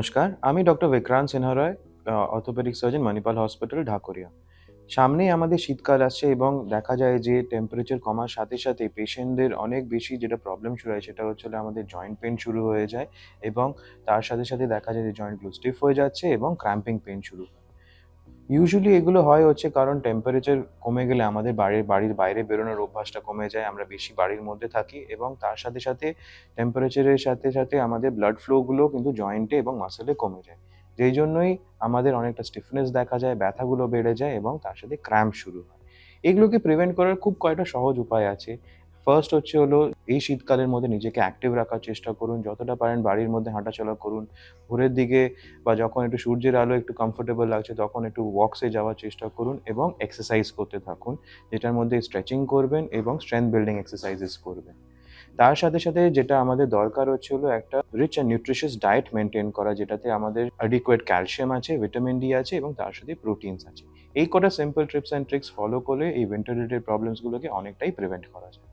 নমস্কার, আমি doctor Vikrant Sinha Roy, orthopaedic surgeon Manipal hospital, Dhakuria. সামনেই আমাদের শীতকাল আসছে এবং দেখা যায় যে টেম্পারেচার কমার সাথে সাথে পেশেন্টদের অনেক বেশি যেটা প্রবলেম শুরু হয় সেটা হচ্ছে হলো আমাদের জয়েন্ট পেইন শুরু হয়ে যায় এবং তার সাথে সাথে দেখা যায় যে জয়েন্টগুলো স্টিফ হয়ে যাচ্ছে এবং ক্র্যাম্পিং পেইন শুরু হয়। ইউজুয়ালি এগুলো হয় হচ্ছে কারণ টেম্পারেচার কমে গেলে আমাদের বাড়ির বাইরে বেরোনোর অভ্যাসটা কমে যায়। আমরা বেশি বাড়ির মধ্যে থাকি এবং তার সাথে সাথে টেম্পারেচারের সাথে সাথে আমাদের ব্লাড ফ্লো গুলোও কিন্তু জয়েন্টে এবং মাসলে কমে যায়। যেই জন্যই আমাদের অনেকটা স্টিফনেস দেখা যায়, ব্যথাগুলো বেড়ে যায় এবং তার সাথে ক্র্যাম্প শুরু হয়। এগুলোকে প্রিভেন্ট করার খুব কয়েকটা সহজ উপায় আছে। ফার্স্ট হচ্ছে হলো এই শীতকালের মধ্যে নিজেকে অ্যাক্টিভ রাখার চেষ্টা করুন। যতটা পারেন বাড়ির মধ্যে হাঁটাচলা করুন। ভোরের দিকে বা যখন একটু সূর্যের আলো একটু কমফোর্টেবল লাগছে তখন একটু ওয়াকসে যাওয়ার চেষ্টা করুন এবং এক্সারসাইজ করতে থাকুন। যেটার মধ্যে স্ট্রেচিং করবেন এবং স্ট্রেংথ বিল্ডিং এক্সারসাইজেস করবেন। তার সাথে সাথে যেটা আমাদের দরকার হচ্ছে হলো একটা rich and nutritious diet maintain করা, যেটাতে আমাদের অ্যাডিকুয়েট ক্যালসিয়াম আছে, ভিটামিন ডি আছে এবং তার সাথে প্রোটিনস আছে। এই কটা simple tips and tricks follow করলে এই উইন্টার রিলেটেড প্রবলেমস গুলোকে অনেকটাই প্রিভেন্ট করা যায়।